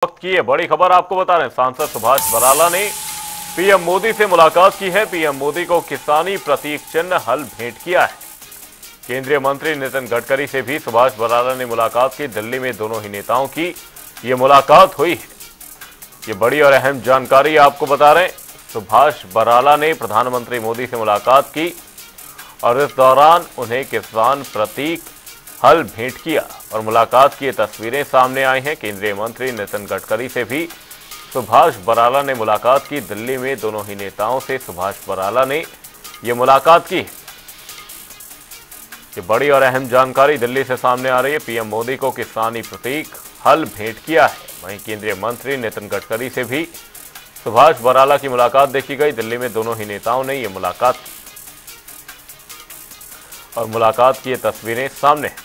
वक्त की ये बड़ी खबर आपको बता रहे हैं। सांसद सुभाष बराला ने पीएम मोदी से मुलाकात की है। पीएम मोदी को किसानी प्रतीक चिन्ह हल भेंट किया है। केंद्रीय मंत्री नितिन गडकरी से भी सुभाष बराला ने मुलाकात की। दिल्ली में दोनों ही नेताओं की ये मुलाकात हुई है। ये बड़ी और अहम जानकारी आपको बता रहे हैं। सुभाष बराला ने प्रधानमंत्री मोदी से मुलाकात की और इस दौरान उन्हें किसान प्रतीक हल भेंट किया और मुलाकात की ये तस्वीरें सामने आई हैं। केंद्रीय मंत्री नितिन गडकरी से भी सुभाष बराला ने मुलाकात की। दिल्ली में दोनों ही नेताओं से सुभाष बराला ने ये मुलाकात की। ये बड़ी और अहम जानकारी दिल्ली से सामने आ रही है। पीएम मोदी को किसानी प्रतीक हल भेंट किया है। वहीं केंद्रीय मंत्री नितिन गडकरी से भी सुभाष बराला की मुलाकात देखी गई। दिल्ली में दोनों ही नेताओं ने ये मुलाकात की और मुलाकात की ये तस्वीरें सामने हैं।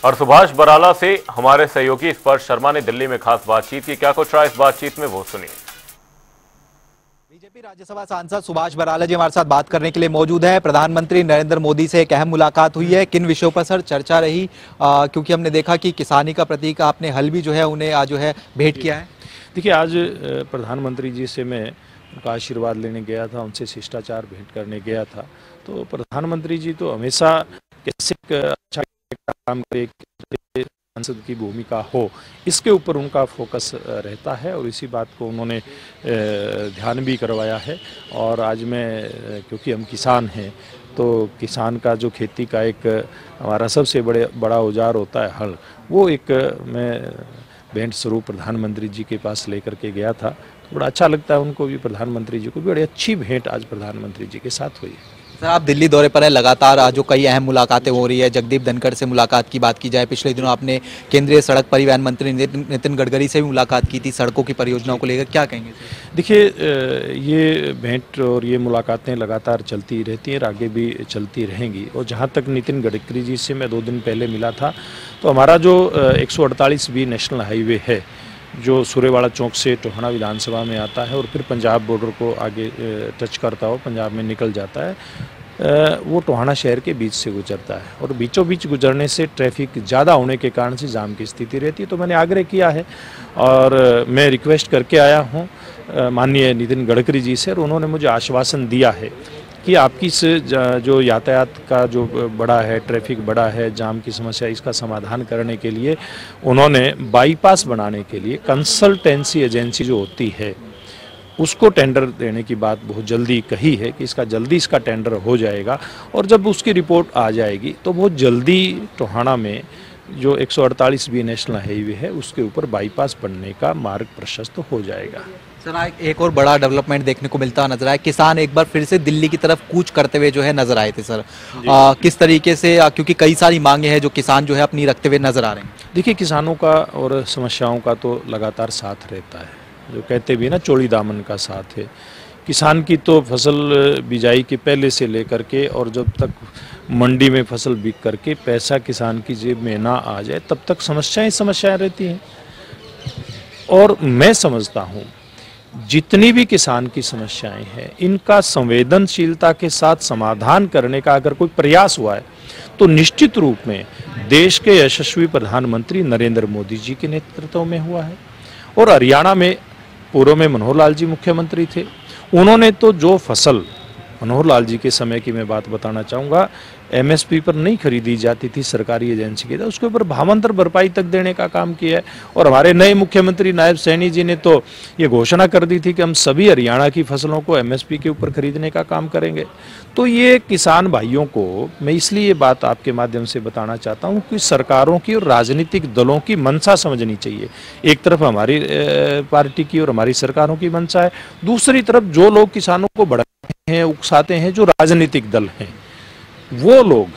और सुभाष बराला से हमारे सहयोगी स्पर्श शर्मा ने दिल्ली में खास बातचीत की। क्या कुछ रहा इस बातचीत में, वो सुनिए। बीजेपी राज्यसभा सांसद सुभाष बराला जी हमारे साथ बात करने के लिए मौजूद है। प्रधानमंत्री नरेंद्र मोदी से एक अहम मुलाकात हुई है। किन विषयों पर सर चर्चा रही? क्योंकि हमने देखा कि किसानी का प्रतीक आपने हल भी जो है उन्हें आज जो है भेंट किया है। देखिए, आज प्रधानमंत्री जी से मैं उनका आशीर्वाद लेने गया था, उनसे शिष्टाचार भेंट करने गया था। तो प्रधानमंत्री जी तो हमेशा कैसे अच्छा काम करे, सांसद की भूमिका हो, इसके ऊपर उनका फोकस रहता है और इसी बात को उन्होंने ध्यान भी करवाया है। और आज मैं, क्योंकि हम किसान हैं, तो किसान का जो खेती का एक हमारा सबसे बड़ा औजार होता है हल, वो एक मैं भेंट स्वरूप प्रधानमंत्री जी के पास लेकर के गया था। तो बड़ा अच्छा लगता है उनको भी, प्रधानमंत्री जी को भी। बड़ी अच्छी भेंट आज प्रधानमंत्री जी के साथ हुई है। सर, आप दिल्ली दौरे पर है, लगातार आज जो कई अहम मुलाकातें हो रही है। जगदीप धनखड़ से मुलाकात की बात की जाए, पिछले दिनों आपने केंद्रीय सड़क परिवहन मंत्री नितिन गडकरी से भी मुलाकात की थी सड़कों की परियोजनाओं को लेकर, क्या कहेंगे? देखिए, ये भेंट और ये मुलाकातें लगातार चलती रहती हैं और आगे भी चलती रहेंगी। और जहाँ तक नितिन गडकरी जी से मैं 2 दिन पहले मिला था, तो हमारा जो 148B नेशनल हाईवे है, जो सुरेवाड़ा चौक से टोहाना विधानसभा में आता है और फिर पंजाब बॉर्डर को आगे टच करता हो पंजाब में निकल जाता है, वो टोहाना शहर के बीच से गुजरता है। और बीचों बीच गुजरने से ट्रैफिक ज़्यादा होने के कारण से जाम की स्थिति रहती है। तो मैंने आग्रह किया है और मैं रिक्वेस्ट करके आया हूँ माननीय नितिन गडकरी जी से, और उन्होंने मुझे आश्वासन दिया है कि आपकी इस जो यातायात का जो बड़ा है, ट्रैफिक बड़ा है, जाम की समस्या, इसका समाधान करने के लिए उन्होंने बाईपास बनाने के लिए कंसल्टेंसी एजेंसी जो होती है उसको टेंडर देने की बात बहुत जल्दी कही है कि इसका टेंडर हो जाएगा। और जब उसकी रिपोर्ट आ जाएगी तो बहुत जल्दी टोहाना में जो 148B नेशनल हाईवे है उसके ऊपर बाईपास बनने का मार्ग प्रशस्त हो जाएगा। सर, एक और बड़ा डेवलपमेंट देखने को मिलता नजर आया, किसान एक बार फिर से दिल्ली की तरफ कूच करते हुए जो है नजर आए थे सर। किस तरीके से, क्योंकि कई सारी मांगे हैं जो किसान जो है अपनी रखते हुए नजर आ रहे हैं। देखिए, किसानों का और समस्याओं का तो लगातार साथ रहता है, जो कहते भी ना चौड़ी दामन का साथ है। किसान की तो फसल बिजाई के पहले से लेकर के और जब तक मंडी में फसल बिक करके पैसा किसान की जेब में ना आ जाए तब तक समस्याएं रहती हैं। और मैं समझता हूँ जितनी भी किसान की समस्याएं हैं, इनका संवेदनशीलता के साथ समाधान करने का अगर कोई प्रयास हुआ है तो निश्चित रूप में देश के यशस्वी प्रधानमंत्री नरेंद्र मोदी जी के नेतृत्व में हुआ है। और हरियाणा में पूर्व में मनोहर लाल जी मुख्यमंत्री थे, उन्होंने तो जो फसल, मनोहर लाल जी के समय की मैं बात बताना चाहूँगा, MSP पर नहीं खरीदी जाती थी सरकारी एजेंसी के, उसके ऊपर भावांतर भरपाई तक देने का काम किया है। और हमारे नए मुख्यमंत्री नायब सैनी जी ने तो ये घोषणा कर दी थी कि हम सभी हरियाणा की फसलों को MSP के ऊपर खरीदने का काम करेंगे। तो ये किसान भाइयों को मैं इसलिए ये बात आपके माध्यम से बताना चाहता हूँ कि सरकारों की और राजनीतिक दलों की मंशा समझनी चाहिए। एक तरफ हमारी पार्टी की और हमारी सरकारों की मंशा है, दूसरी तरफ जो लोग किसानों को भड़काते हैं, उकसाते हैं, जो राजनीतिक दल हैं, वो लोग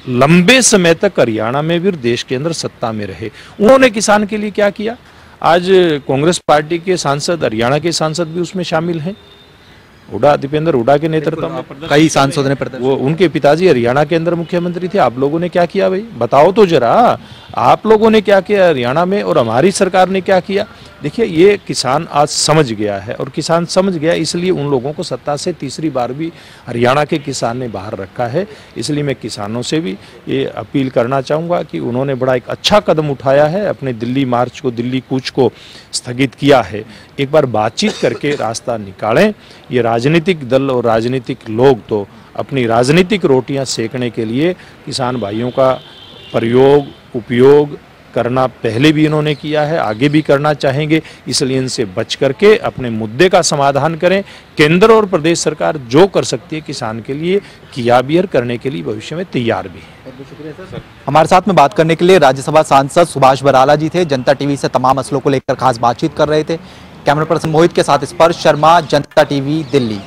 लंबे समय तक हरियाणा में भी देश के अंदर सत्ता में रहे। उन्होंने किसान के लिए क्या किया? आज कांग्रेस पार्टी के सांसद, हरियाणा के सांसद भी उसमें शामिल हैं। दीपेंद्र हुड्डा के नेतृत्व में कई सांसदों ने वो उनके पिताजी हरियाणा के अंदर मुख्यमंत्री थे। आप लोगों ने क्या किया भाई, बताओ तो जरा, आप लोगों ने क्या किया हरियाणा में और हमारी सरकार ने क्या किया? देखिए, ये किसान आज समझ गया है, और किसान समझ गया इसलिए उन लोगों को सत्ता से तीसरी बार भी हरियाणा के किसान ने बाहर रखा है। इसलिए मैं किसानों से भी ये अपील करना चाहूँगा कि उन्होंने बड़ा एक अच्छा कदम उठाया है, अपने दिल्ली मार्च को, दिल्ली कूच को स्थगित किया है। एक बार बातचीत करके रास्ता निकालें। ये राजनीतिक दल और राजनीतिक लोग तो अपनी राजनीतिक रोटियां सेकने के लिए किसान भाइयों का प्रयोग, उपयोग करना पहले भी इन्होंने किया है, आगे भी करना चाहेंगे। इसलिए इनसे बच करके अपने मुद्दे का समाधान करें। केंद्र और प्रदेश सरकार जो कर सकती है किसान के लिए, किया भी और करने के लिए भविष्य में तैयार भी है। हमारे साथ में बात करने के लिए राज्यसभा सांसद सुभाष बराला जी थे। जनता टीवी से तमाम मसलों को लेकर खास बातचीत कर रहे थे। कैमरा पर्सन मोहित के साथ स्पर्श शर्मा, जनता टीवी, दिल्ली।